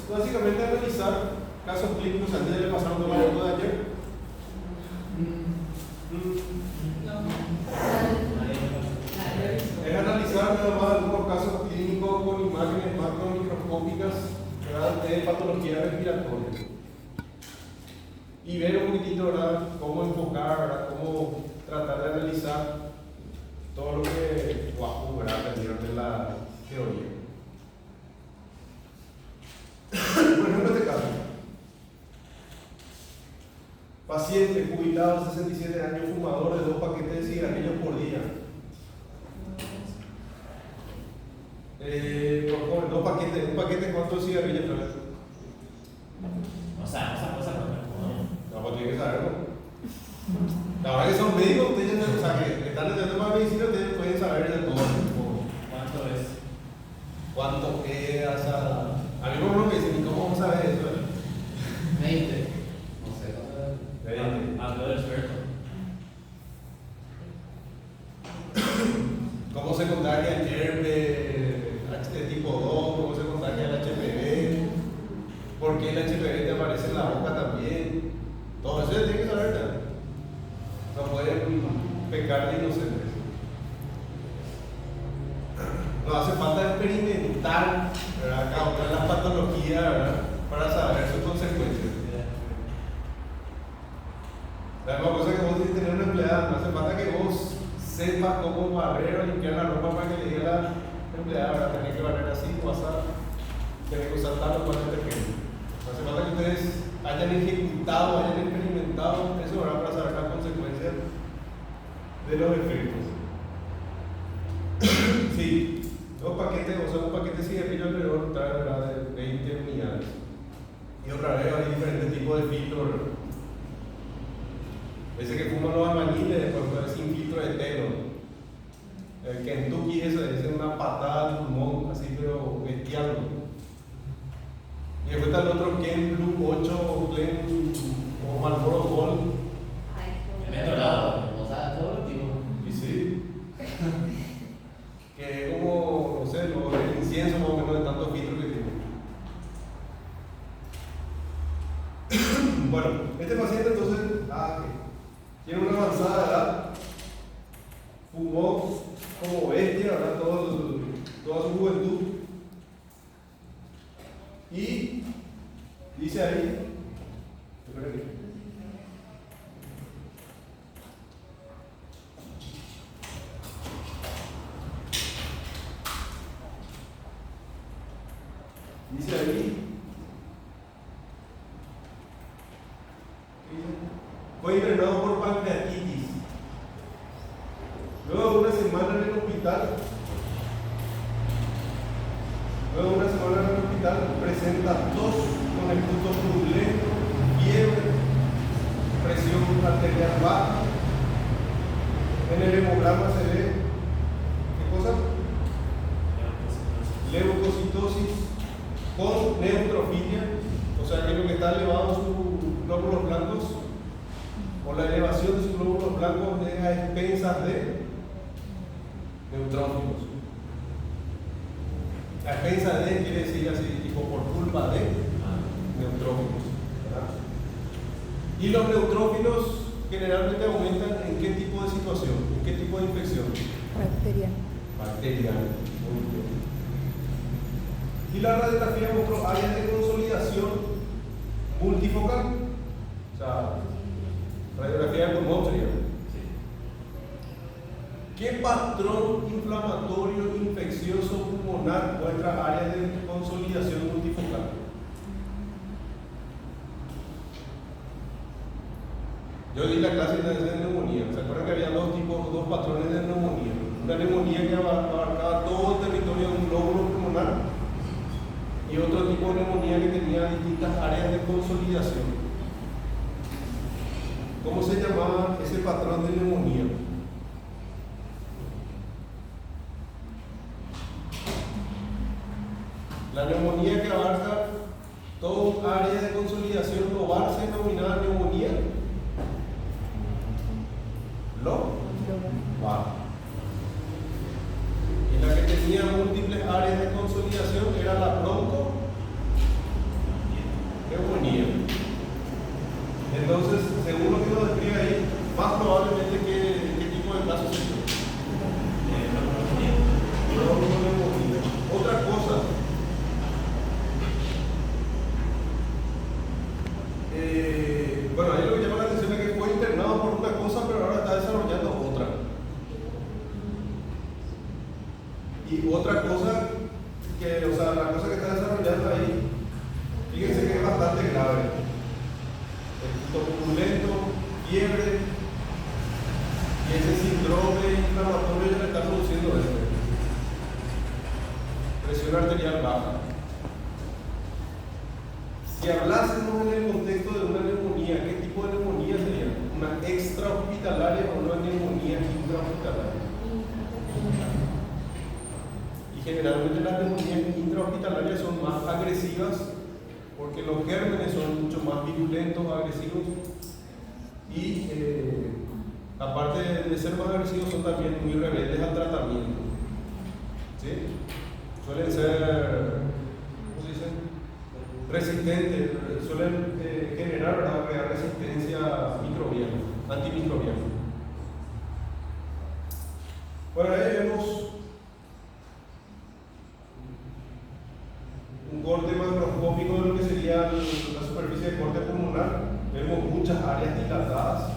básicamente analizar casos clínicos. ¿A ti le pasaron toda la foto de ayer? Es analizar nada más algunos casos clínicos con imágenes macromicroscópicas de patología respiratoria y ver un poquitito, ¿verdad?, cómo enfocar, ¿verdad?, cómo tratar de analizar todo lo que aprendieron de la teoría. Por ejemplo, este caso: paciente jubilado, 67 años, fumador de 2 paquetes de cigarrillos por día. Por joven, 2 paquetes, un paquete, ¿cuántos cigarrillos trae? O sea, No, pues tiene que saberlo. La verdad que son médicos, ustedes ya, o sea, que están estudiando más medicina, ustedes pueden saber de todo. ¿cuánto es? ¿Cuánto queda? O sea, a mí no me dicen, ¿cómo vamos a ver eso? 20. No sé. 20. Hablo del experto. ¿Cómo se contagia el herpes de tipo 2? ¿Cómo se contagia el HPV? ¿Por qué el HPV te aparece en la boca también? Todo eso tiene que saber también. No pueden pecar de inocentes. No hace falta experimentar, ¿verdad?, causar las patologías, ¿verdad?, para saber sus consecuencias. La misma cosa que vos tienes que tener una empleada, no hace falta que vos sepas cómo barrer o limpiar la ropa para que le diga a la empleada, ¿verdad?, tenés que barrer así, o así, tenés que usar tal o cual detergente. No hace falta que ustedes hayan ejecutado, hayan experimentado eso, ¿verdad?, para saber las consecuencias de los efectos. Sí, 2 paquetes, o sea, un paquete de cigarrillo alrededor trae, ¿verdad?, de 20 unidades. Y otra vez hay diferentes tipos de filtros. Ese que fuman los albañiles, después puede sin filtro de telo. El Kentucky, eso es una patada al pulmón, así, pero bestial. Y después está el otro Ken Blue 8, Glen o Marlboro Gold. Mejorado, o sea, todo el tipo. Y sí. Que es como, no sé, el incienso más o menos de tantos filtros que tiene. Bueno, este paciente entonces tiene una avanzada edad, fumó como bestia, ¿verdad?, toda su juventud, y dice ahí, fue internado por pancreatitis. Luego de una semana en el hospital, presenta tos con el pulso turbulento, fiebre, presión arterial baja. En el hemograma se ve, ¿qué cosa? Leucocitosis con neutrofilia, o sea que lo que está elevado sus glóbulos blancos, o la elevación de sus glóbulos blancos es a expensas de neutrófilos. A expensas de quiere decir así, tipo por culpa de neutrófilos, ¿verdad? Y los neutrófilos generalmente aumentan en qué tipo de situación, en qué tipo de infección. Bacteriana. Muy bien. Y la radiografía mostró áreas de consolidación multifocal. O sea, radiografía de pulmón sería. ¿Qué patrón inflamatorio infeccioso pulmonar muestra áreas de consolidación multifocal? Yo di la clase de neumonía. ¿Se acuerdan que había dos patrones de neumonía? Una neumonía que abarcaba todo el territorio de un glóbulo pulmonar y otro tipo de neumonía que tenía distintas áreas de consolidación. ¿Cómo se llamaba ese patrón de neumonía? La neumonía que abarca todo área de consolidación global se denomina neumonía global. Y la que tenía múltiples áreas de consolidación era la Si hablásemos en el contexto de una neumonía, ¿qué tipo de neumonía sería? ¿Una extrahospitalaria o una neumonía intrahospitalaria? Y generalmente las neumonías intrahospitalarias son más agresivas porque los gérmenes son mucho más virulentos, agresivos y aparte de ser más agresivos son también muy rebeldes al tratamiento. ¿Sí? Suelen ser, ¿cómo se dice? Resistentes, suelen generar, ¿verdad?, crear resistencia microbiana, antimicrobiana. Bueno, ahí vemos un corte macroscópico de lo que sería la superficie de corte pulmonar. Vemos muchas áreas dilatadas.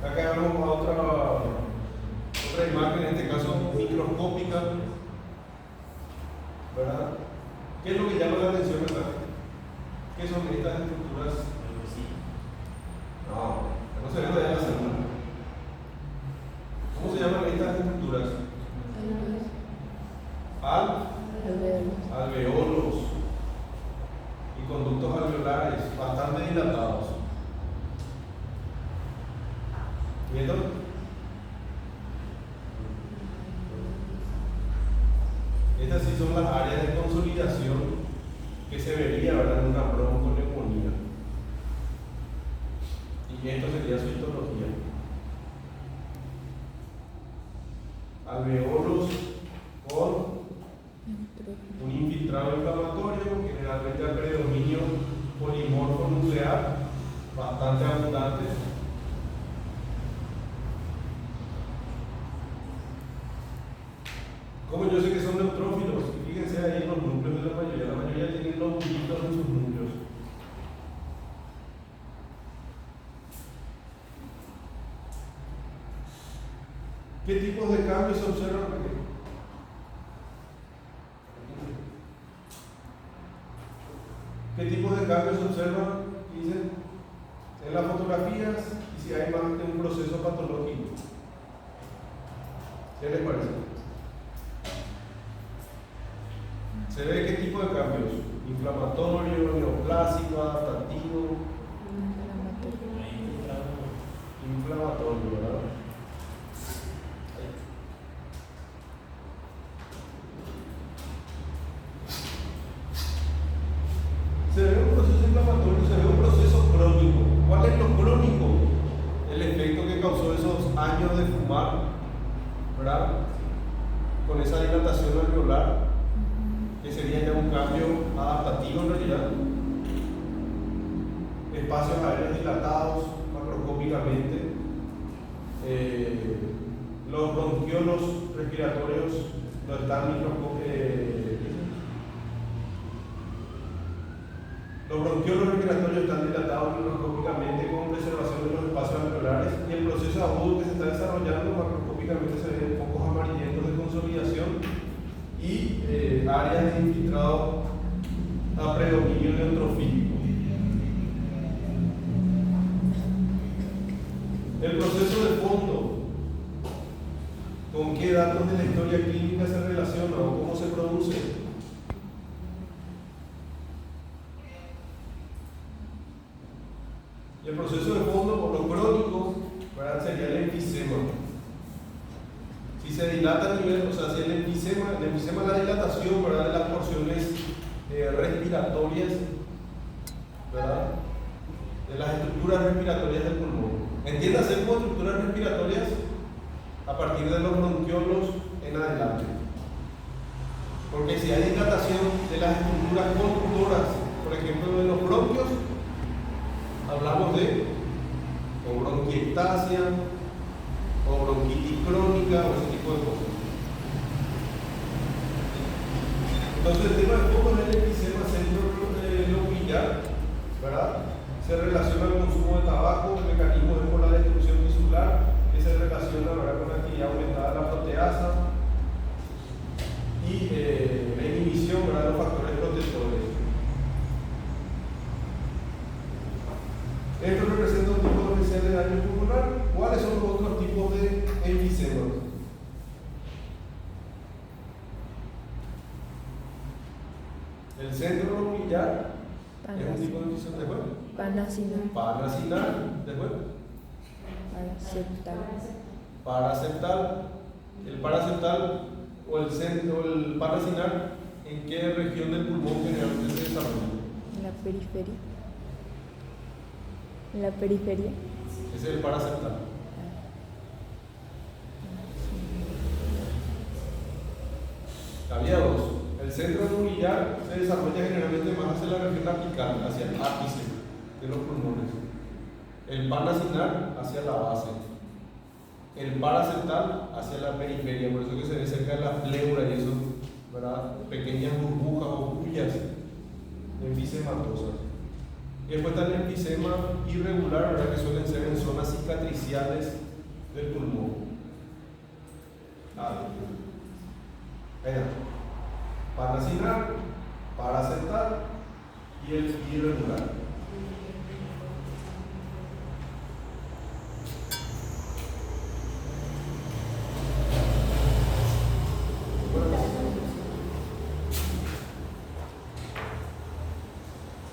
Acá vemos otra imagen, en este caso microscópica, ¿verdad? ¿Qué es lo que llama la atención, verdad? ¿Qué son estas estructuras? No se ve de la célula. ¿Cómo se llaman estas estructuras? Alveolos y conductos alveolares bastante dilatados. ¿Viendo? Estas sí son las áreas de consolidación que se vería, ¿verdad?, en una bronconeumonía. Y esto sería su histología. Alveolos con un infiltrado inflamatorio, generalmente al predominio polimorfo nuclear, bastante abundante. Como yo sé que son neutrófilos, fíjense ahí en los núcleos de la mayoría tienen lobulitos en sus núcleos. ¿Qué tipos de cambios se observan aquí? ¿Qué tipos de cambios se observan? Dicen en las fotografías y si hay más de un proceso patológico. ¿Qué les parece? ¿Se ve qué tipo de cambios? Inflamatorio, neoplásico, adaptativo. Inflamatorio, ¿verdad? Se ve un proceso inflamatorio, se ve un proceso crónico. ¿Cuál es lo crónico? El efecto que causó esos años de fumar, ¿verdad? Con esa dilatación alveolar, que sería ya un cambio adaptativo en realidad. Espacios aéreos dilatados macroscópicamente. Los bronquiolos respiratorios no están los bronquiolos respiratorios están dilatados microscópicamente con preservación de los espacios alveolares y el proceso agudo que se está desarrollando macroscópicamente se ven focos amarillentos de consolidación y áreas de infiltrado a predominio neutrofílico. El proceso de fondo, ¿con qué datos de la historia clínica se relaciona o cómo se produce? Y el proceso de fondo, por lo crónico, ¿verdad?, sería el enfisema. Si se dilata a nivel, o sea, si el enfisema es la dilatación, ¿verdad?, de las porciones respiratorias, ¿verdad?, de las estructuras respiratorias del pulmón. Entiéndase como estructuras respiratorias a partir de los bronquiolos en adelante. Porque si hay dilatación de las estructuras conductoras, por ejemplo, de los bronquios, hablamos de o bronquiectasia o bronquitis crónica o ese tipo de cosas. Entonces el tema de fondo es el enfisema centronuclear, ¿verdad? Se relaciona al consumo de tabaco, el mecanismo es por la destrucción tisular, que se relaciona, ¿verdad?, con la actividad aumentada de la proteasa y la inhibición, ¿verdad?, de los factores protectores. Esto representa un tipo especial de daño pulmonar. ¿Cuáles son los otros tipos de enfisema? El centro nuclear es un tipo de fisión después. Panacinal. Paracinal, después. Paraceptal. Paraceptal. El paraceptal o el centro, el paracinal, ¿en qué región del pulmón generalmente se desarrolla? En la periferia. En la periferia. Ese es el paraceptal. Había dos. El centro nuclear se desarrolla generalmente más hacia la región apical, hacia el ápice de los pulmones. El paracinal hacia la base. El paraceptal hacia la periferia, por eso que se ve cerca de la pleura y eso, ¿verdad? Pequeñas burbujas o bullas enfisematosas. Y después está el enfisema irregular, ¿verdad? Que suelen ser en zonas cicatriciales del pulmón. Ahí está. Paracinal, paraceptal y el irregular.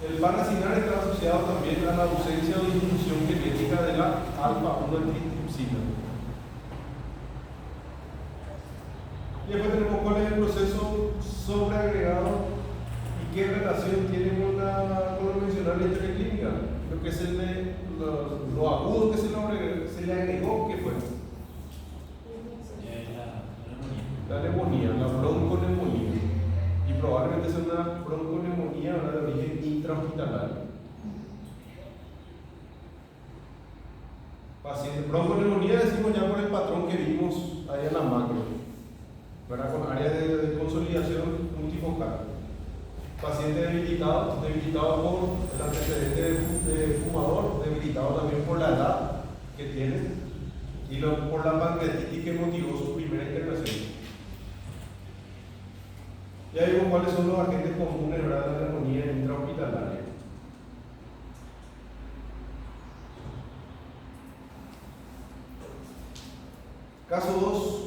El paracinal está asociado también a la ausencia o disminución genética de la alfa-1 antitripsina. Y después tenemos cuál es el proceso sobreagregado y qué relación tiene con lo mencionado en la historia clínica. Lo que es el de lo agudo que se le agregó, ¿qué fue? La neumonía, la bronconeumonía. Y probablemente sea una bronconeumonía de origen intrahospitalario. Paciente, bronconeumonía decimos ya por el patrón que vimos ahí en la macro, ¿verdad? Con áreas de consolidación multifocal. Paciente debilitado por el antecedente de fumador, debilitado también por la edad que tiene y por la pancreatitis que motivó su primera internación. Ya vimos cuáles son los agentes comunes, ¿verdad?, de la neumonía intrahospitalaria. Caso 2.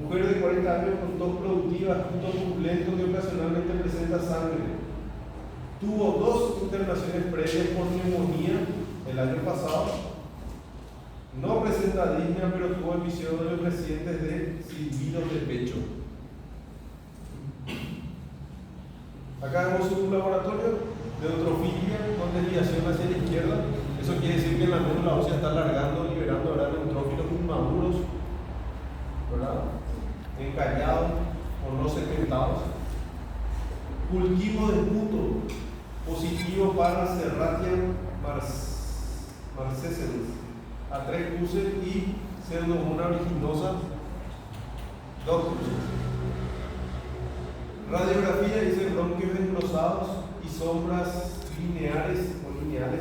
Mujer de 40 años con tos productiva, punto turbulento que ocasionalmente presenta sangre. Tuvo 2 internaciones previas por neumonía el año pasado. No presenta disnea, pero tuvo episodios recientes de silbidos de pecho. Acá vemos un laboratorio de eutrofilia con desviación hacia la izquierda. Eso quiere decir que la médula ósea está alargando, liberando, ¿verdad?, neutrófilos inmaduros, ¿verdad?, encallados o no segmentados. Cultivo de puto positivo para Serratia marcescens a 3 cruces y pseudomonas originosa 2 cruces. Radiografía dice bronquios engrosados y sombras lineares o lineales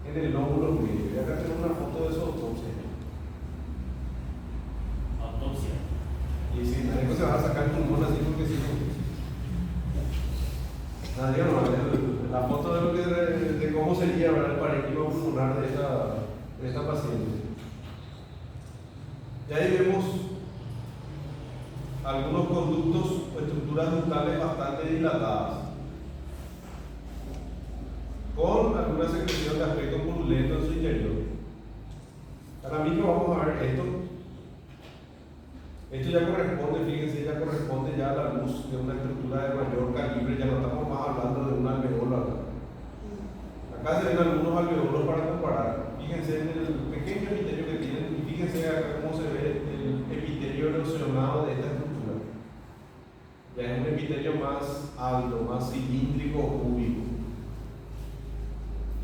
en el lóbulo medio. Y acá tenemos una foto de su autopsia. Autopsia. Y si no se va a sacar el pulmón así porque si no. Nadie no, la foto de lo que de cómo sería, ¿verdad?, el parénquima pulmonar de esta paciente. Y ahí vemos algunos conductos o estructuras ductales bastante dilatadas, con alguna secreción de aspecto purulento en su interior. Ahora mismo vamos a ver esto. Esto ya corresponde, fíjense, ya corresponde ya a la luz de una estructura de mayor calibre, ya no estamos más hablando de un alveolo acá. Acá se ven algunos alveolos para comparar. Fíjense en el pequeño epitelio que tienen y fíjense acá cómo se ve el epitelio erosionado de esta estructura. Ya es un epitelio más alto, más cilíndrico o cúbico.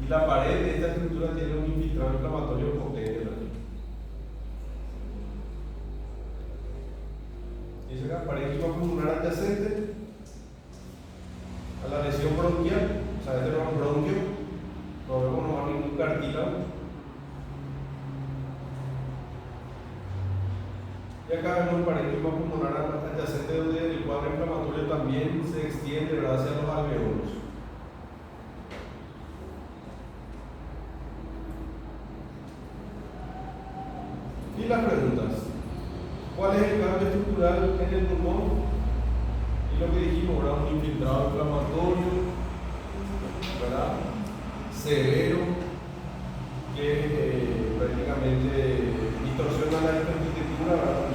Y la pared de esta estructura tiene un infiltrado inflamatorio potente. Y esa es la parénquima pulmonar adyacente a la lesión bronquial. O sea, este no es un bronquio, no vemos ningún cartílago. Y acá vemos el parénquima pulmonar adyacente donde el cuadro inflamatorio también se extiende, ¿verdad?, hacia los alveolos. Y las preguntas. ¿Cuál es el cambio estructural en el pulmón? lo que dijimos, ¿verdad? Un infiltrado inflamatorio, ¿verdad? Severo, que prácticamente distorsiona la arquitectura, ¿verdad?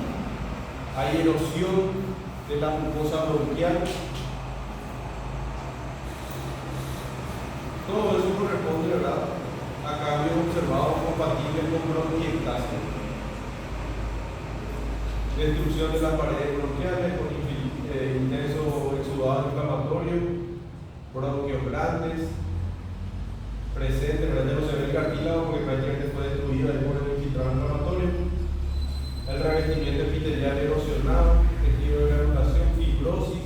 Hay erosión de la mucosa bronquial. Todo eso corresponde, ¿verdad?, a cambios observados compatibles con bronquiectasia. Destrucción de las paredes bronquiales con intenso exudado inflamatorio, bronquios grandes, presentes, ¿verdad? Ya no se ve el cartílago porque prácticamente fue destruido ahí por el infiltrado inflamatorio. El revestimiento epitelial erosionado, tejido de granulación, fibrosis.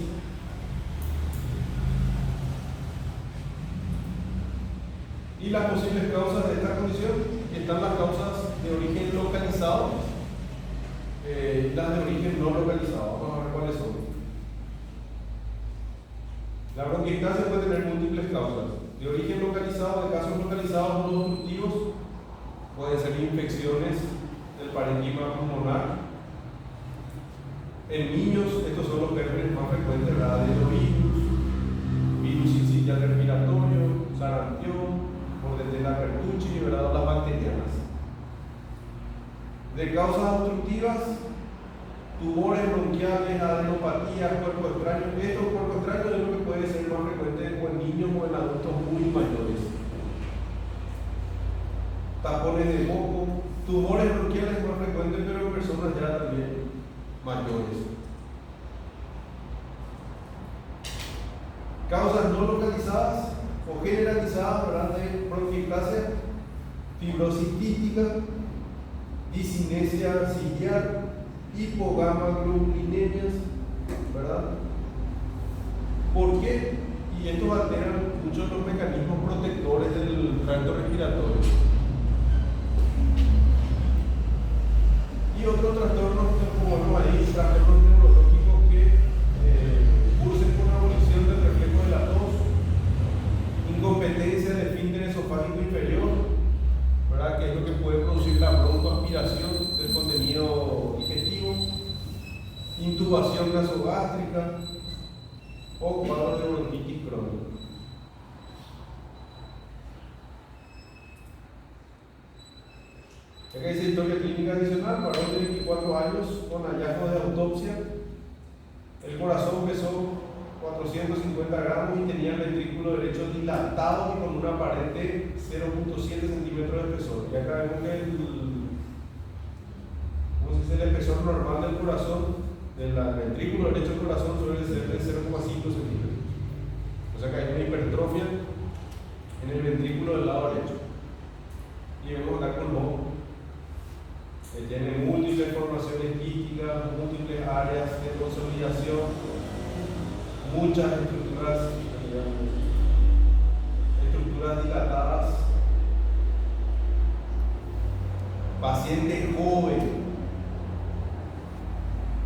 Y las posibles causas de esta condición, están las causas de origen localizado y las de origen no localizado. Vamos a ver cuáles son. La bronquiectasia puede tener múltiples causas. De origen localizado, de casos localizados no obstructivos, pueden ser infecciones del parenquima pulmonar. En niños, estos son los gérmenes más frecuentes, ¿verdad? Adenovirus, virus sincitial respiratorio, sarampión, Bordetella pertucci, ¿verdad? Las bacterianas. De causas obstructivas, tumores bronquiales, adenopatías, cuerpo extraño. Estos cuerpos extraños es lo que puede ser más frecuente o en niños o en adultos muy mayores. Tapones de moco, tumores bronquiales más frecuentes, pero en personas ya también mayores. Causas no localizadas o generalizadas, ¿verdad?, de bronquiectasia: fibrosis quística, discinesia ciliar, hipogamaglobulinemias, ¿verdad? ¿Por qué? Y estos alteran muchos de los mecanismos protectores del tracto respiratorio. Y otros trastornos, como vemos ahí, trastornos neurológicos que cursen con la abolición del reflejo de la tos, incompetencia del esfínter esofágico inferior, ¿verdad?, que es lo que puede producir la broncoaspiración del contenido digestivo, intubación nasogástrica o cuadros de bronquitis crónica. Acá dice historia clínica adicional: varón de 24 años con hallazgos de autopsia. El corazón pesó 450 gramos y tenía el ventrículo derecho dilatado y con una pared de 0.7 centímetros de espesor. Y acá vemos que el espesor normal del corazón, del ventrículo derecho del corazón, suele ser de 0.5 centímetros. O sea que hay una hipertrofia en el ventrículo del lado derecho. Y vemos acá pulmón, que tiene múltiples formaciones quísticas, múltiples áreas de consolidación, muchas estructuras dilatadas. Paciente joven.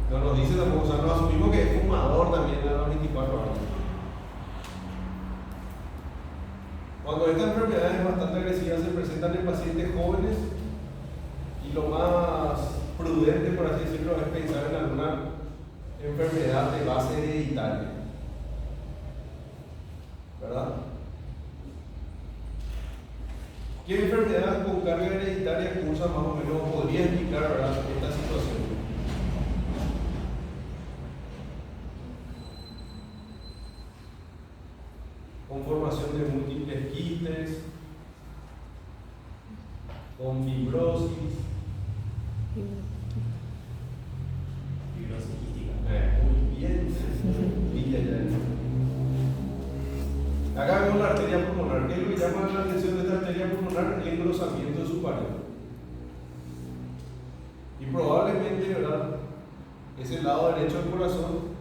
No nos dice tampoco, o sea, no asumimos que es fumador también a los 24 años. Cuando esta enfermedad es bastante agresiva, se presentan en pacientes jóvenes, y lo más prudente, por así decirlo, es pensar en alguna enfermedad de base hereditaria, ¿verdad? ¿Qué enfermedad con carga hereditaria cursa más o menos podría explicar, ¿verdad?, esta situación? Con formación de múltiples quistes, con fibrosis. Fibrosis quística. Muy bien. Acá vemos la arteria pulmonar. ¿Qué es lo que llama la atención de esta arteria pulmonar? El engrosamiento de su pared. Y probablemente, ¿verdad?, ese lado derecho del corazón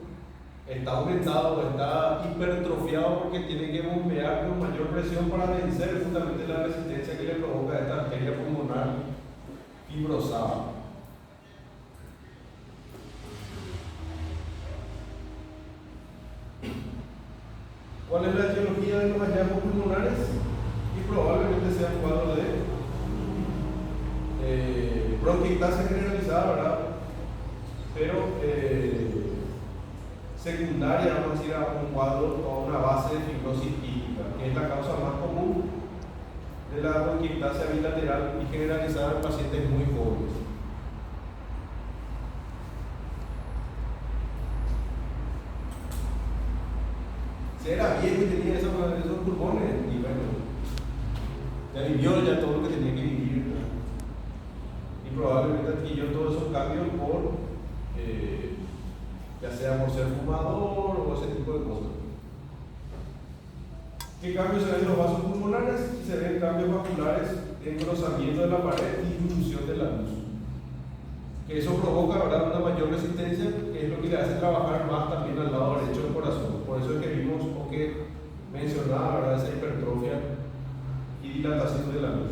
está aumentado, está hipertrofiado porque tiene que bombear con mayor presión para vencer justamente la resistencia que le provoca esta arteria pulmonar fibrosada. ¿Cuál es la etiología de los hallazgos pulmonares? Y probablemente sea un cuadro de bronquiectasia generalizada, ¿verdad? Pero secundaria, vamos a decir, a un cuadro o a una base de fibrosis quística, que es la causa más común de la bronquiectasia bilateral y generalizada en pacientes muy jóvenes. Si era viejo y tenía esos pulmones, y bueno, ya vivió ya todo lo que tenía que vivir, ¿no? Y probablemente adquirió todos esos cambios por, ya sea por ser fumador o ese tipo de cosas. ¿Qué cambios se ven en los vasos pulmonares? Se ven cambios vasculares, engrosamiento de la pared y disminución de la luz. Que eso provoca, ¿verdad?, una mayor resistencia, que es lo que le hace trabajar más también al lado derecho del corazón. Por eso es que vimos o que mencionaba, ¿verdad?, esa hipertrofia y dilatación de la luz.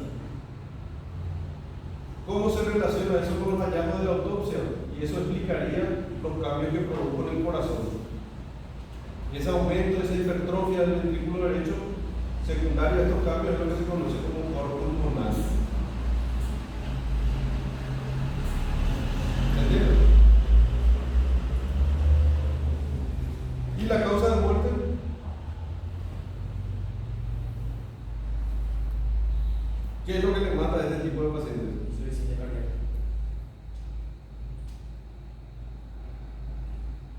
¿Cómo se relaciona eso con los hallazgos de la autopsia? Y eso explicaría los cambios que produjo en el corazón. Y ese aumento, esa hipertrofia del ventrículo derecho, secundario a estos cambios, es lo que se conoce como paro pulmonar. ¿Se entiende? ¿Y la causa de muerte? ¿Qué es lo que le mata a este tipo de pacientes? Suicidio cardíaco.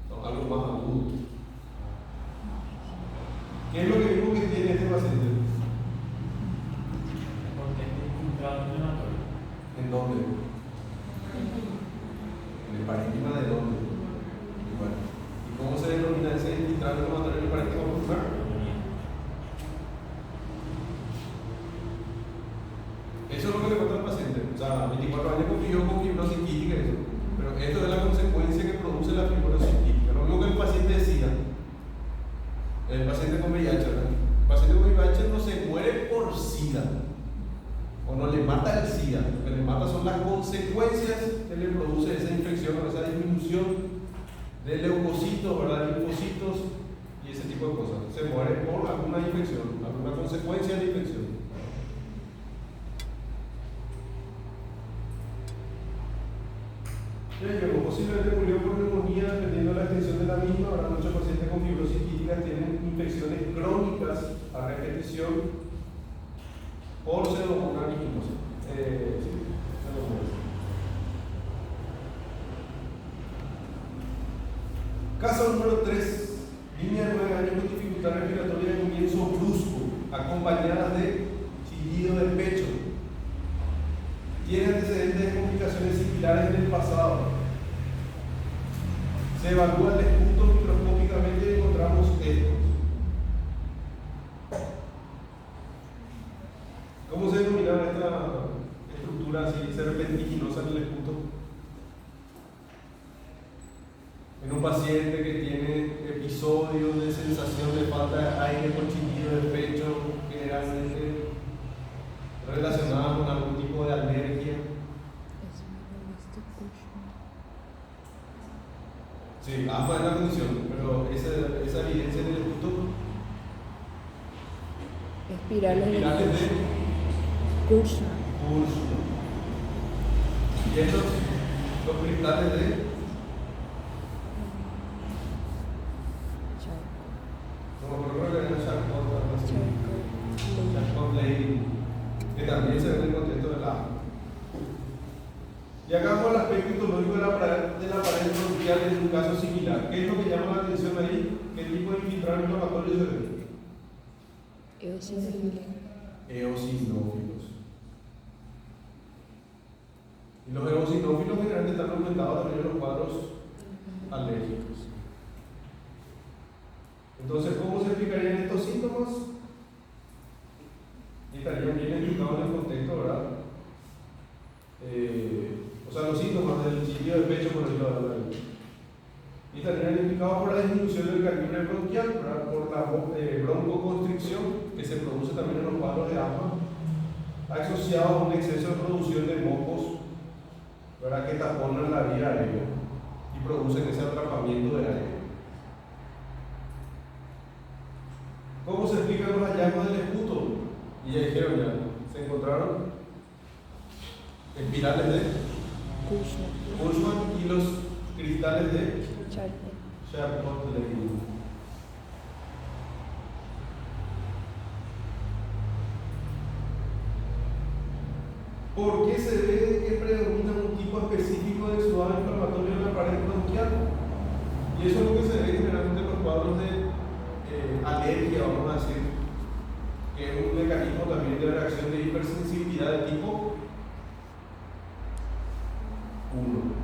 No, algo más agudo. ¿Qué es lo que vimos que tiene este paciente? Porque es un trabajo inflamatorio. ¿En dónde? ¿En el parénquima de dónde? Bueno, ¿y cómo se denomina ese intrato inflamatorio en el parénquima pulmonar? Eso es lo que le cuenta al paciente. O sea, 24 años convivió con fibrosis quística, eso. Pero esto es la consecuencia que produce la fibrosis quística. Lo mismo que el paciente decía. El paciente con VIH, ¿verdad? El paciente con VIH no se muere por SIDA o no le mata el SIDA, lo que le mata son las consecuencias que le produce esa infección o esa disminución de leucocitos, ¿verdad?, linfocitos y ese tipo de cosas. Se muere por alguna infección, alguna consecuencia de la infección. Posiblemente murió por neumonía, dependiendo de la extensión de la misma. Ahora, muchos pacientes con fibrosis quística tienen infecciones crónicas a repetición por pseudomonas. Caso número 3. Niña de 9 años con dificultad respiratoria de comienzo brusco, acompañadas de chillido del pecho. Tiene antecedentes de complicaciones similares en el pasado. Se evalúa el esputo microscópicamente y encontramos estos. ¿Cómo se denomina esta estructura así serpentiginosa en el esputo? En un paciente que tiene episodios de sensación de falta de aire con chillido del pecho, generalmente relacionados con algún tipo de alergia. Sí, asma es la condición, pero esa evidencia en el esputo. Espirales de Kurzmann. Y estos, los cristales de no me acuerdo que era Charcot-Leydig, que también se ve en el contexto del asma. Y hagamos el aspecto histológico de la pared bronquial en un caso similar. ¿Qué es lo que llama la atención ahí? ¿Qué tipo de infiltrado inflamatorio se ve? Eosinófilos. Y los eosinófilos generalmente están aumentados también en los cuadros alérgicos. Entonces, ¿cómo se explicarían estos síntomas? Y estarían bien explicados en el contexto, ¿verdad? O sea, los síntomas del chillido del pecho, por decirlo de alguna manera. Y estarían indicados por la disminución del calibre bronquial, ¿verdad?, por la broncoconstricción que se produce también en los cuadros de asma, asociado a un exceso de producción de mocos, ¿verdad?, que taponan la vía aérea y producen ese atrapamiento de aire. ¿Cómo se explican los hallazgos del esputo? Y ya dijeron, ya se encontraron espirales de Kurzmann y los cristales de Charcot Ley. ¿Por qué se ve que predomina un tipo específico de exudado inflamatorio en la pared bronquial? Y eso es lo que se ve generalmente en los cuadros de alergia, vamos a decir, que es un mecanismo también de reacción de hipersensibilidad de tipo 1.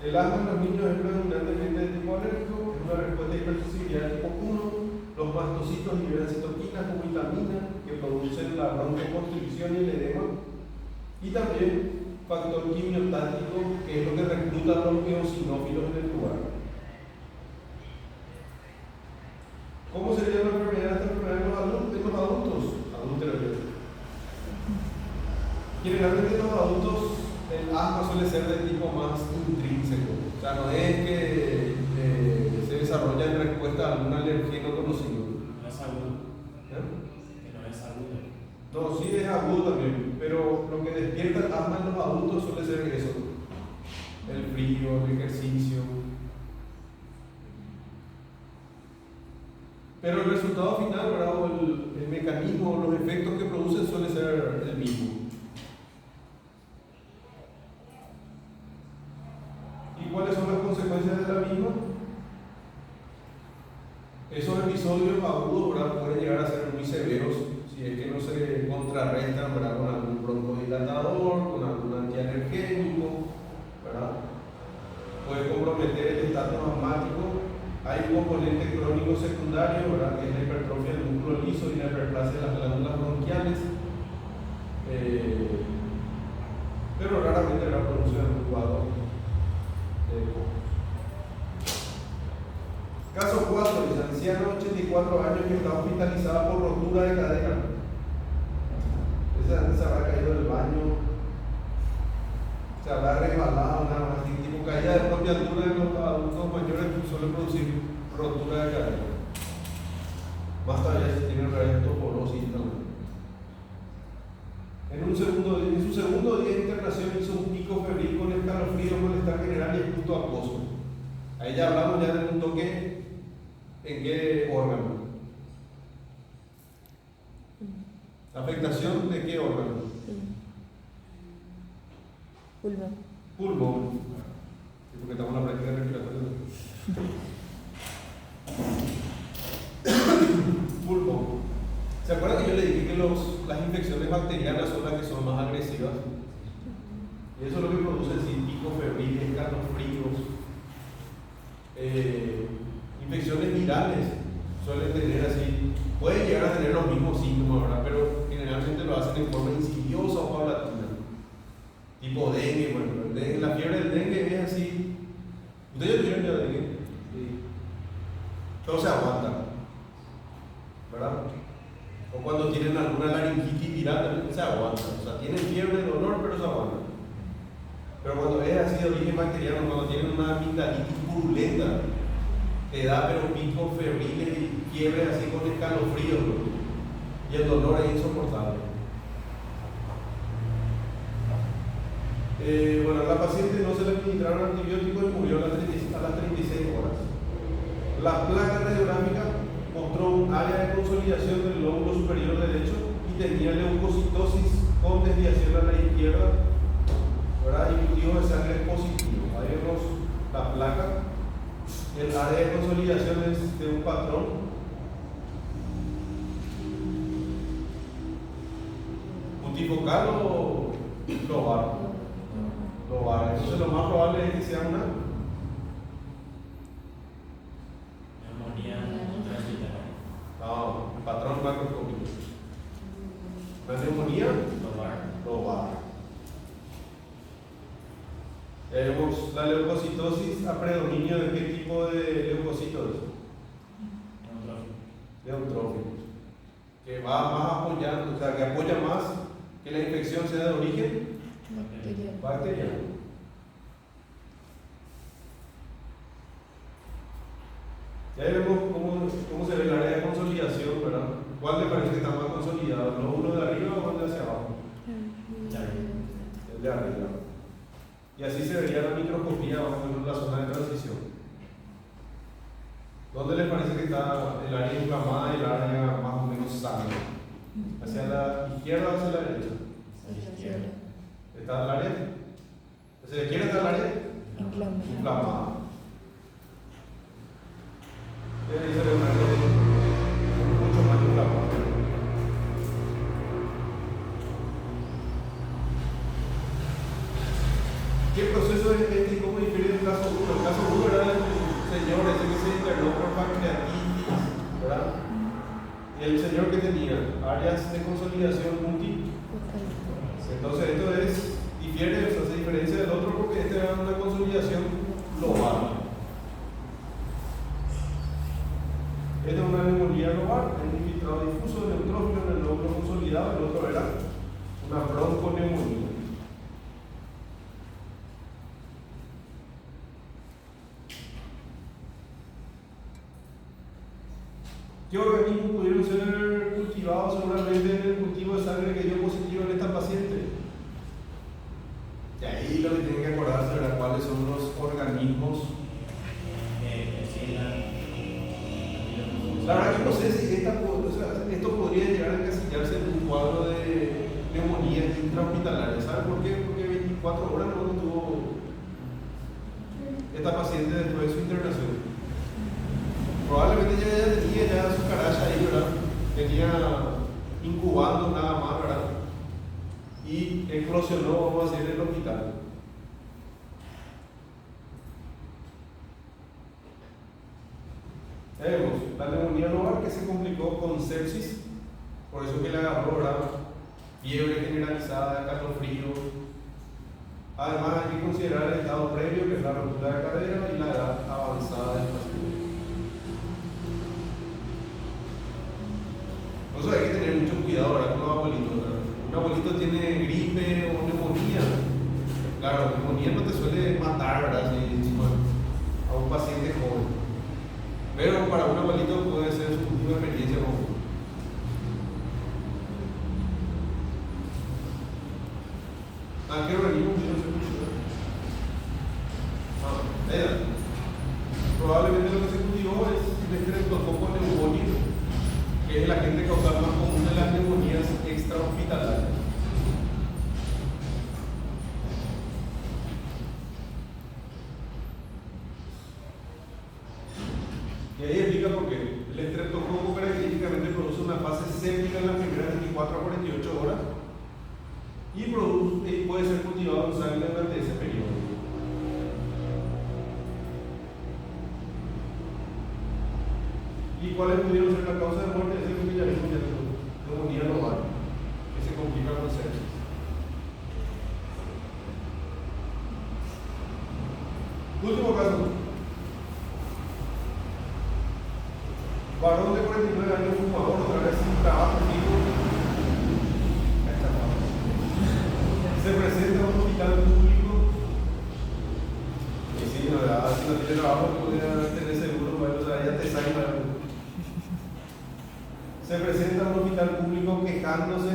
El asma en los niños es predominantemente de tipo alérgico, es una respuesta de hipersensibilidad de tipo 1. Los mastocitos liberan citoquinas como vitamina que producen la broncoconstricción y el edema. Y también factor quimiotático, que es lo que recluta a los eosinófilos en el lugar. ¿Cómo sería la enfermedad? Esta enfermedad en los adultos? Generalmente en los adultos el asma suele ser de tipo más intrínseco. O sea, no es que se desarrolla en respuesta a algún alergeno conocido. No es agudo. Que no es agudo. No, sí es agudo también, pero lo que despierta el asma en los adultos suele ser eso: el frío, el ejercicio. Pero el resultado final, ¿verdad? O el mecanismo, los efectos que producen suele ser el mismo. ¿Y cuáles son las consecuencias de la misma? Esos episodios agudos, ¿verdad?, pueden llegar a ser muy severos si es que no se contrarrestan, ¿verdad?, con algún broncodilatador, con algún antialergénico, ¿verdad? Puede comprometer el estatus asmático. Hay un componente crónico secundario, ¿verdad?, que es la hipertrofia del músculo liso y la hiperplasia de las glándulas bronquiales. Pero raramente la producción de un cuadro de ECO. Caso 4, dice: anciana, 84 años, que está hospitalizada por rotura de cadera. Esa se habrá caído del baño, se habrá resbalado, nada más. Tipo caída de propia altura en los adultos mayores suele producir rotura de cadera. Más todavía si tiene osteoporosis también. En su segundo día de internación hizo un pico febril con escalofrío, malestar general y justo acoso. Ahí ya hablamos ya de un toque. ¿En qué órgano? ¿Afectación de qué órgano? Pulmón. Pulmón. Porque estamos en la práctica respiratoria. Pulmón. ¿Se acuerdan que yo le dije que las infecciones bacterianas son las que son más agresivas? Y eso es lo que produce el pico febril, escalofríos. Infecciones virales suelen tener así, pueden llegar a tener los mismos síntomas, ¿verdad?, pero generalmente lo hacen en forma insidiosa o paulatina, tipo dengue. Bueno, la fiebre del dengue es así. ¿Ustedes ya tuvieron ya dengue? Sí. Todo se aguanta, ¿verdad? O cuando tienen alguna laringitis viral también se aguanta. O sea, tienen fiebre, dolor, pero se aguanta. Pero cuando es así de origen bacteriano, cuando tienen una amigdalitis purulenta, te da pero picos febriles y fiebre así con escalofríos, ¿no? Y el dolor es insoportable. Bueno, a la paciente no se le administraron antibióticos y murió a las 36 horas. La placa radiográfica mostró un área de consolidación del lóbulo superior derecho y tenía leucocitosis con desviación a la izquierda, ¿verdad?, y cultivo de sangre positivo. Ahí vemos la placa. El área de consolidación es de un patrón. ¿Multifocal o lobar? Lobar. Entonces lo más probable es que sea una neumonía transitoria. no, patrón macroscópico. ¿La neumonía? Lobar. Vemos la leucocitosis a predominio de qué tipo de leucocitos? Neutrófilos. Que va más apoyando, o sea, que apoya más que la infección sea de origen bacteriano. Ya vemos cómo se ve el área de consolidación, ¿verdad? ¿Cuál le parece que está más consolidado? ¿El lóbulo de arriba o el de hacia abajo? El de arriba. Y así se vería la microscopía más o menos en la zona de transición. ¿Dónde les parece que está el área inflamada y el área más o menos sana? ¿Hacia la izquierda o hacia la derecha? ¿Está el área? ¿Hacia la izquierda está el área? Inflamada. Debe ser un área mucho más inflamada. ¿Qué proceso es este y cómo difiere del caso 1? El caso 1 era el señor ese que se internó por pancreatitis, ¿verdad? Y el señor que tenía áreas de consolidación múltiple. Entonces esto difiere, o sea, se diferencia del otro porque este era una consolidación global. Esta es una neumonía global, un infiltrado difuso de neutrófilo en el lóbulo consolidado, el otro era una bronconeumonía. ¿Qué organismos pudieron ser cultivados seguramente en el cultivo de sangre que dio positivo en esta paciente? Y ahí lo que tienen que acordarse era cuáles son los organismos. La verdad que no sé si esto podría llegar a encasillarse en un cuadro de neumonía intrahospitalaria. ¿Saben por qué? Porque 24 horas no tuvo esta paciente después de su internación. Probablemente ya tenía su caracha ahí, ¿verdad? Venía incubando nada más, ¿verdad? Y eclosionó, vamos a decir, en el hospital. Vemos la neumonía lobar que se complicó con sepsis, por eso que le agarró, ¿verdad? Fiebre generalizada, calofrío. Además hay que considerar el estado previo, que es la ruptura de cadera, y la edad avanzada del paciente. Por eso hay que tener mucho cuidado, ¿verdad? Con los abuelitos, ¿verdad? Un abuelito tiene gripe o neumonía. Claro, la neumonía no te suele matar, ¿verdad? A un paciente joven. Pero para un abuelito puede ser su última experiencia con uno. ¿Qué organismo pudieron ser cultivados? Probablemente lo que se cultivó es un estreptococo neumónico, que es el agente causal más común de las neumonías extrahospitalarias. Y ahí explica por qué. El estreptococo característicamente produce una fase séptica en las primeras 24 a 48 horas y puede ser cultivado en sangre durante ese periodo. ¿Y cuáles pudieron ser la causa de muerte? Ese es lo que ya vimos, neumonía lobar, que se complica con sepsis. Último caso. Varón de 49 años, fumador, otra vez sin trabajo fijo. Se presenta a un hospital público. Y sí, la verdad, si no tiene trabajo, podría tener seguro, bueno, o sea, ya te sale mal. Se presenta a un hospital público quejándose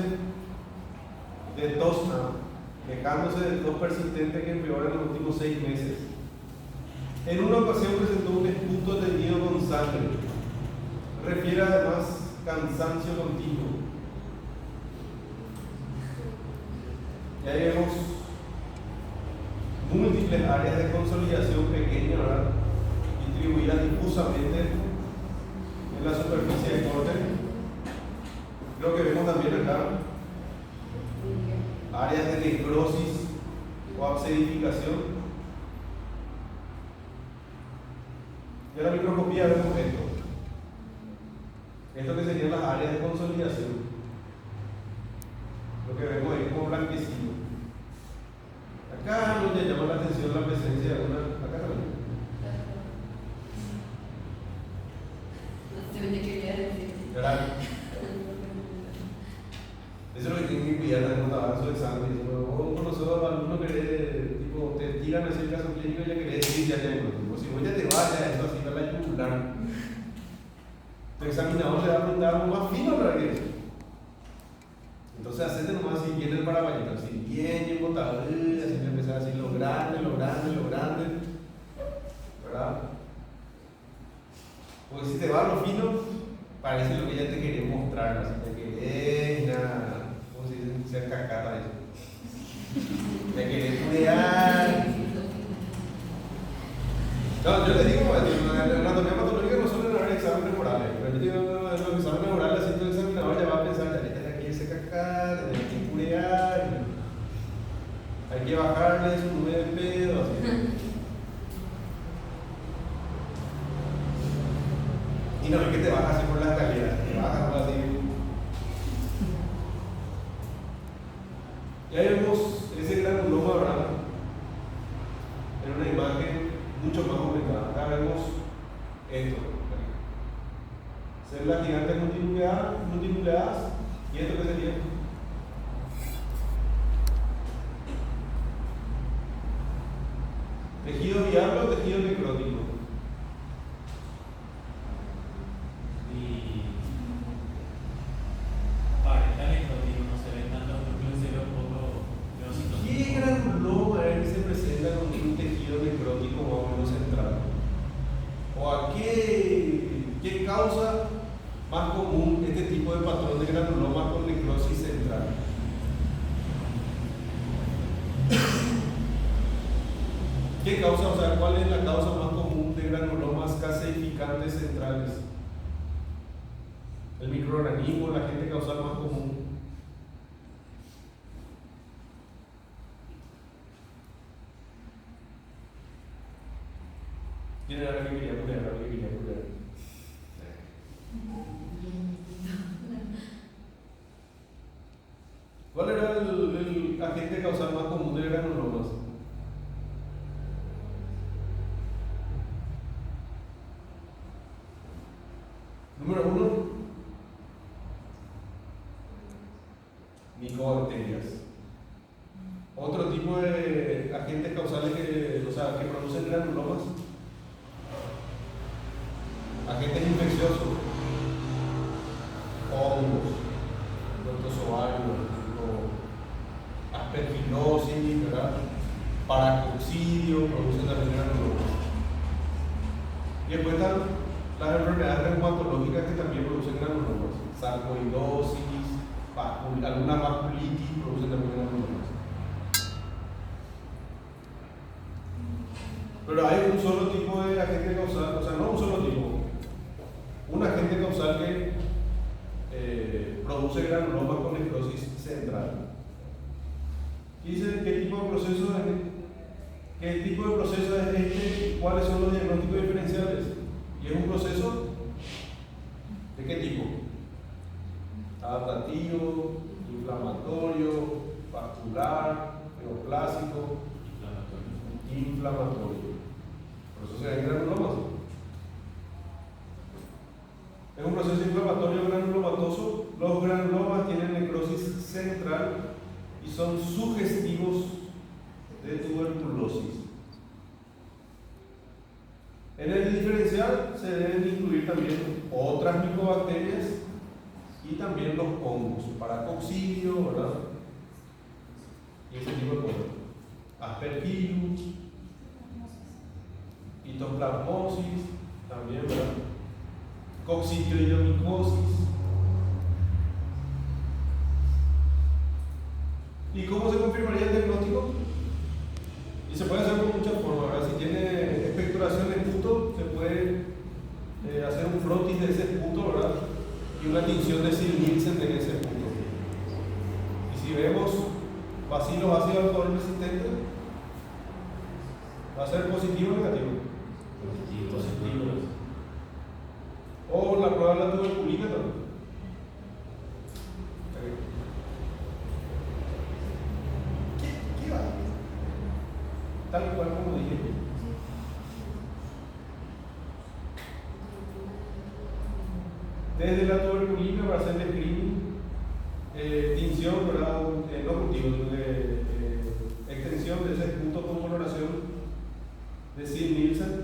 de tos, quejándose de tos persistente que empeora en los últimos 6 meses. En una ocasión presentó un esputo teñido con sangre. Refiere además cansancio continuo. Y ahí vemos múltiples áreas de consolidación pequeñas, ¿verdad? Distribuidas difusamente en la superficie del corte. Creo que vemos también acá áreas de necrosis o abscedificación. Y en la microscopía vemos esto. Esto que serían las áreas de consolidación. Lo que vemos ahí como blanquecino. Acá nos llama la atención la presencia de una. Acá también. ¿Verdad? Eso es lo que tienen que cuidar cuando estaban su examen. Vos nosotros algunos querés, tipo, te tiran así el caso clínico y ya querés decir ya tengo. Si vos ya te vayas, eso así va la yugular. El examinador le va a preguntar algo más fino para que eso. Entonces, hacete nomás si viene el parabayeta, así bien embotado, así que empezar a decir lo grande, si te va a lo fino, parece lo que ella te quería mostrar, así te querés, ¿cómo se dice? Ser cacata eso. Te querés purear. No, yo le digo, la anatomía patológica no solo en haber exámenes morales, pero yo digo, en los exámenes morales, si el examinador ya va a pensar, ya le quiere ser cacata, le quiere purear, hay que bajarle su nube de pedo, así. Y no es que te bajas así por las escaleras, te bajas así. Y ahí vemos ese granuloma, ¿verdad? En una imagen mucho más complicada. Acá vemos esto. Células gigantes multinucleadas. ¿Y esto qué sería? ¿Tejido viable o tejido necrótico? ¿Qué granuloma es que se presenta con un tejido necrótico más o menos central? ¿O a qué causa más común este tipo de patrón de granuloma con necrosis central? ¿Qué causa, o sea, cuál es la causa más común de granulomas caseificantes centrales? El microorganismo, la agente causal más común. ¿Quién era la que quería pulear? ¿Cuál era el agente causal más común de granulomas? Número 1, micobacterias. Otro tipo de agentes causales que producen granulomas, agentes infecciosos, hongos, protozoarios, aspergilosis, ¿verdad? Paracoccidio, producen también granulomas. Y después están las enfermedades reumatológicas que también producen granulomas, sarcoidosis, alguna vasculitis producen también granulomas. Pero hay un solo tipo de agente causal, o sea, no un solo tipo, un agente causal que produce granulomas con necrosis central. Y dice qué tipo de proceso es este, cuáles son los diagnósticos diferenciales. Y es un proceso ¿de qué tipo? Adaptativo, inflamatorio, vascular, neoplásico, inflamatorio. Por eso se ven granulomas. Es un proceso inflamatorio granulomatoso. Los granulomas tienen necrosis central y son sugestivos de tuberculosis. En el diferencial se deben incluir también otras micobacterias y también los hongos, paracoccidio, ¿verdad? Y ese tipo de cosas. Aspergillus, hitoplasmosis, también, ¿verdad? Coccidioidomicosis. ¿Y cómo se confirmaría el diagnóstico? Y se puede hacer por muchas formas, ¿verdad? Si tiene expectoración de esputo, se puede hacer un frotis de ese esputo, ¿verdad? Y una tinción de Sil-Nielsen en ese esputo. Y si vemos bacilos ácidos alcohol resistentes, ¿va a ser positivo o negativo? Positivo. O la prueba de la tuberculina también. ¿Qué va? Tal cual como dije. Desde la tuberculina para hacer el screening, tinción, ¿verdad? No cultivo, extensión de ese punto con coloración de Sil-Nielsen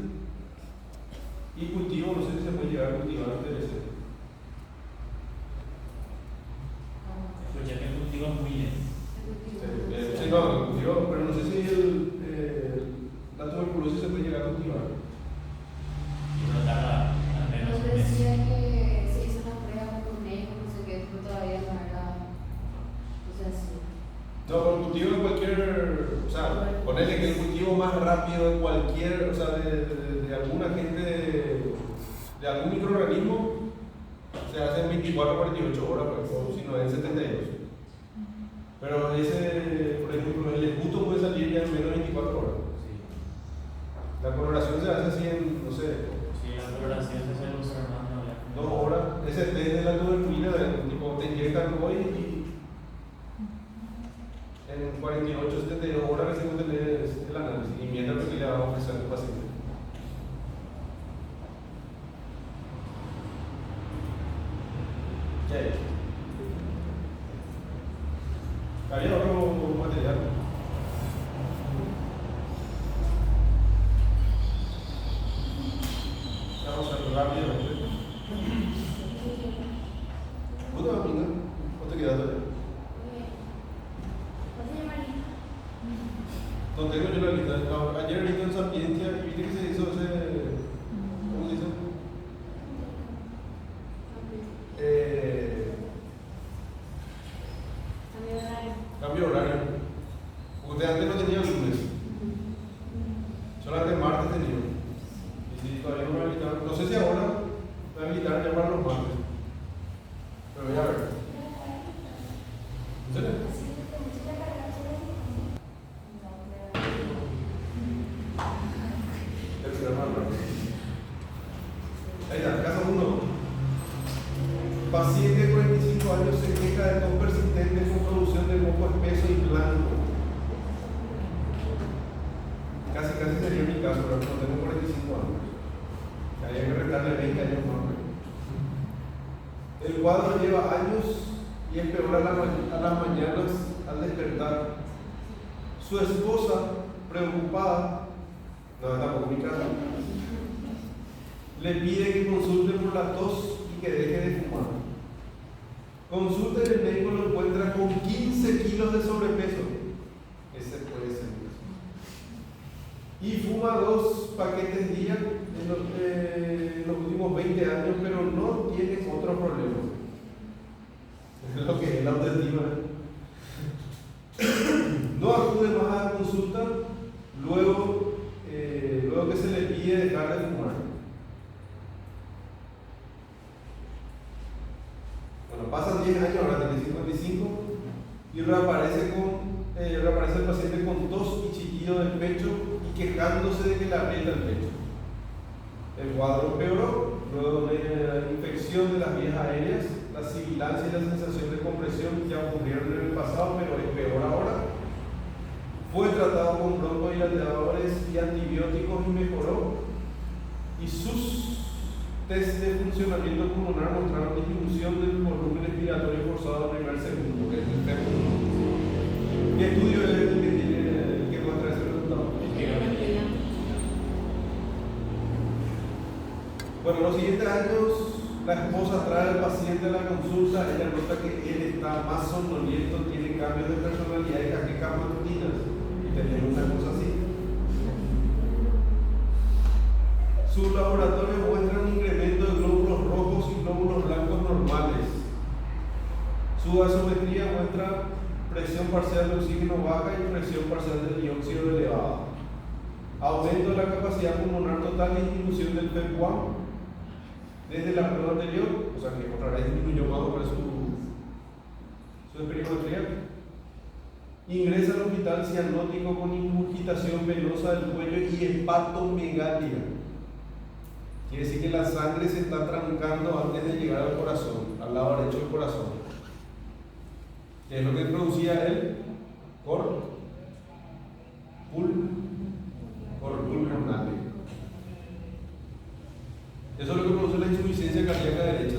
y cultivo, no sé si se puede llegar a cultivar antes de ese. Pues ya que el cultivo es muy bien. Sí, no, el cultivo, pero no sé si la tuberculosis se puede llegar a cultivar. Y no tarda al menos un mes. sea, ponerle que el cultivo más rápido de cualquier, o sea, de algún agente, de algún microorganismo, se hace en 24 a 48 horas, pues, o si no en 72. Pero ese, por ejemplo, el escudo puede salir ya en menos de 24 horas. Sí. La coloración se hace así en, no sé, Sí, la coloración se suele usar más, ¿no? 2 horas. Ese test de la tuberculina, tipo, te inyectan hoy y en 48, 72 horas recién tenés el análisis y mientras lo que le va a ofrecer al paciente. ¿Qué hay? ¿Había otro material? Vamos a hacerlo rápidamente. ¿Vos te vas a pingar? ¿O te quedas todavía? No tengo yo la lista. Ayer ahorita en Sapiencia y viste que se hizo ese. ¿Cómo se dice? Cambio horario. Porque antes no tenía lunes. Solamente martes tenía. Y si todavía no me habilitaron. No sé si ahora me habilitaron ya para los martes. Pero voy a ver. ¿En serio? Ahí está, caso 1. Paciente de 45 años se queja de tos persistente con producción de moco espeso y blanco. Casi sería mi caso, pero no tengo 45 años. Había que restarle 20 años más. El cuadro lleva años y empeora a las mañanas al despertar. Su esposa, preocupada, no, tampoco mi caso, le pide que consulte por la tos y que deje de fumar. Consulta y el médico lo encuentra con 15 kilos de sobrepeso. Ese puede ser. Y fuma 2 paquetes día en los últimos 20 años, pero no tiene otro problema. Es lo que es la autoestima. No acude más a la consulta luego que se le pide dejar de fumar. Bueno, pasan 10 años, ahora tiene 55 y reaparece el paciente con tos y chillido del pecho y quejándose de que le aprieta el pecho. El cuadro empeoró luego de la infección de las vías aéreas. La sibilancia y la sensación de compresión ya ocurrieron en el pasado, pero es peor ahora. Fue tratado con broncodilatadores y antibióticos y mejoró. Y sus test de funcionamiento pulmonar mostraron disminución del volumen respiratorio forzado al primer segundo, que es el P1. ¿Qué estudio es el que muestra ese resultado? Bueno, en los siguientes años, la esposa trae al paciente a la consulta. Ella nota que él está más somnoliento, tiene cambios de personalidad y jaquecas matutinas. Y tenemos una cosa así. Sus laboratorios muestran un incremento de glóbulos rojos y glóbulos blancos normales. Su gasometría muestra presión parcial de oxígeno baja y presión parcial de dióxido elevada. Aumento de la capacidad pulmonar total y disminución del PEP1 desde la prueba anterior, o sea que otra vez disminuyó más sobre su esperimetría. Ingresa al hospital cianótico con ingurgitación venosa del cuello y hepatomegalia. Quiere decir que la sangre se está trancando antes de llegar al corazón, al lado derecho del corazón. ¿Qué es lo que producía él? Pulmonale. Eso es lo que produce la insuficiencia cardíaca derecha.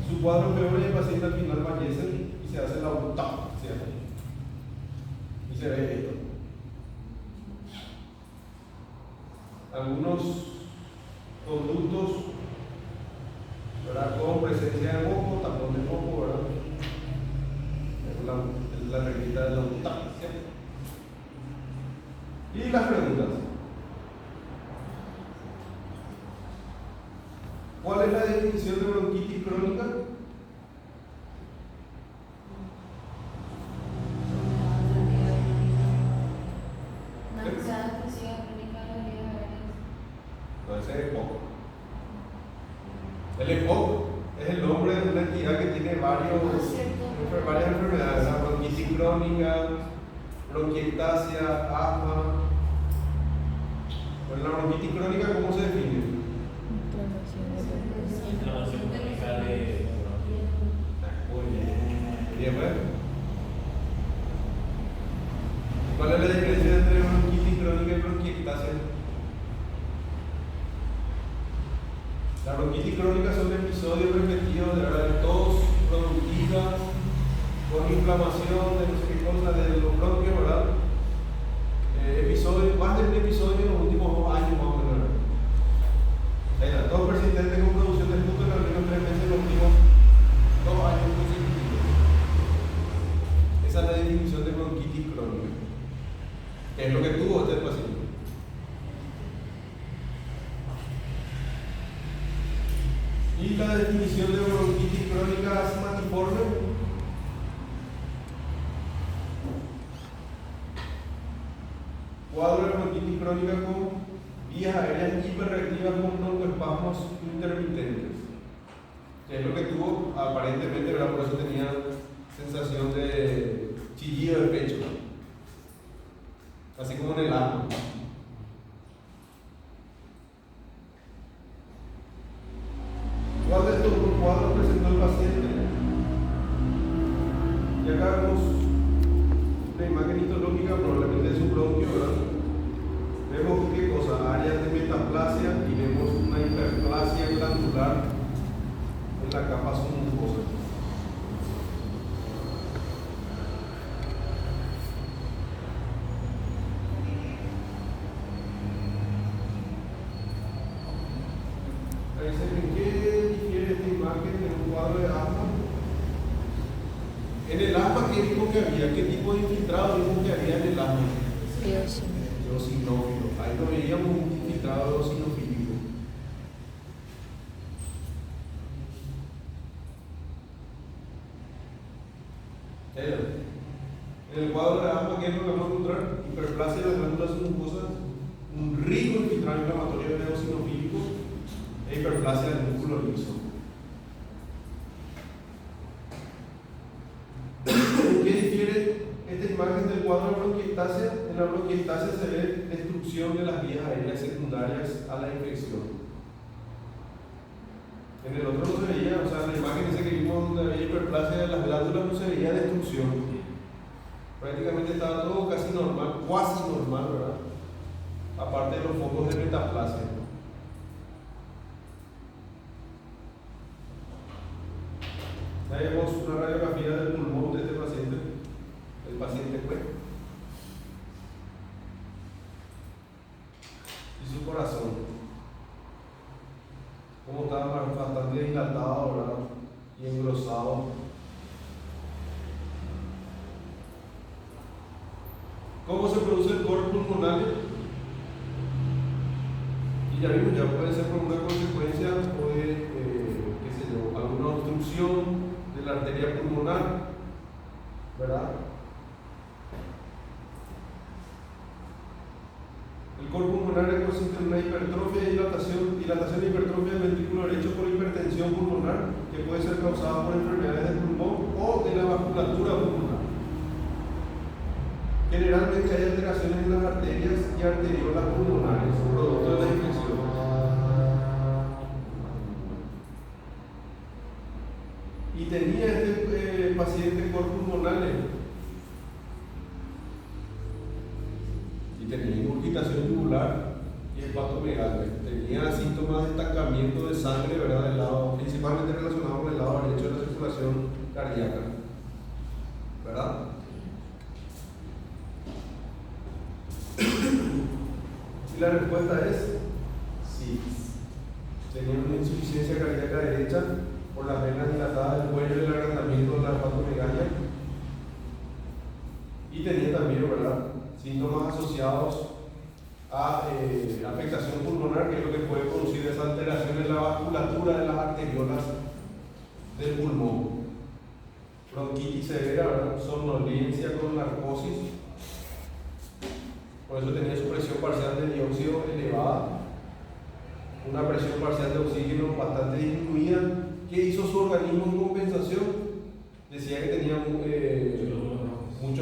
Su cuadro empeora y el paciente al final fallece y se hace la autopsia. Y se ve esto. Algunos conductos, ¿verdad? Con presencia de moco, tapón de moco, ¿verdad? Es la reglita de la autopsia. Y las preguntas. ¿Cuál es la definición de bronquitis crónica? crónica, bronquiectasia, asma. Bueno, la bronquitis crónica, ¿cómo se define? Inflamación crónica de. Muy bien. Bien, bueno. ¿Cuál es la diferencia entre bronquitis crónica y bronquiectasia? La bronquitis crónica son episodios repetidos de tos productiva con inflamación de no sé qué cosa de los bronquios, ¿verdad? Más de un episodio en los últimos 2 años más o menos. Ahí está, tos persistente con producción de esputo en al menos 3 meses en los últimos 2 años consecutivos. Esa es la definición de bronquitis crónica, que es lo que tuvo este paciente. Y la definición de bronquitis crónica asmatiforme. Cuadro de bronquitis crónica con vías aéreas hiperreactivas con broncoespasmos intermitentes, que es lo que tuvo aparentemente, ¿verdad? Por eso tenía sensación de chillido de pecho, así como en el asma. ¿Cuál de estos dos cuadros presentó el paciente? Y acá vemos una imagen histológica probablemente de su bronquio, ¿verdad? Vemos qué cosa, áreas de metaplasia y vemos una hiperplasia glandular en la capa submucosa. Ahí se ve qué difiere esta imagen de un cuadro de asma. En el asma, ¿qué tipo que había? ¿Qué tipo de infiltrado vimos que había en el asma? Eosinófilo. Ahí no veíamos un infiltrado eosinofílico. En el cuadro de asma, ¿qué es lo que vamos a encontrar? Hiperplasia de las glándulas submucosas, un rico infiltrado inflamatorio eosinofílico e hiperplasia del músculo liso. ¿En qué difiere esta imagen del cuadro de bronquiectasia? En la bronquiectasia se ve destrucción de las vías aéreas secundarias a la infección. En el otro no se veía, o sea, en la imagen esa que vimos donde había hiperplasia de las glándulas no se veía destrucción. Prácticamente estaba todo casi normal, cuasi normal, ¿verdad? Aparte de los focos de metaplasia. Ahí vemos una radiografía del pulmón de este paciente. El paciente fue. Y su corazón. Como estaba bastante dilatado, ¿verdad? Y engrosado. ¿Cómo se produce el coro pulmonar? Y ya vimos, ya puede ser por una consecuencia o de, qué sé yo, alguna obstrucción de la arteria pulmonar, ¿verdad? El coro pulmonar consiste en una hipertrofia y dilatación y hipertrofia del ventrículo derecho por hipertensión pulmonar, que puede ser causada por enfermedades del pulmón o de la vasculatura pulmonar. Generalmente hay alteraciones en las arterias y arteriolas pulmonares, producto de la infección. Y tenía este paciente cor pulmonar y tenía ingurgitación yugular y hepatomegalia. Tenía síntomas de estancamiento de sangre, ¿verdad? Del lado, principalmente relacionado con el lado derecho de la circulación cardíaca, ¿verdad? Y la respuesta es sí. Tenía una insuficiencia cardíaca derecha por las venas dilatadas del cuello y el agrandamiento de la hepatomegalia. Y tenía también, ¿verdad?, síntomas asociados a afectación pulmonar, que es lo que puede producir esa alteración en la vasculatura de las arteriolas del pulmón. Bronquitis severa, ¿verdad?, somnolencia con narcosis. Por eso tenía su presión parcial de dióxido elevada, una presión parcial de oxígeno bastante disminuida. ¿Qué hizo su organismo en compensación? Decía que tenía mucho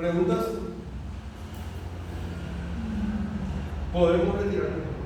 ¿Preguntas? Podemos retirarnos.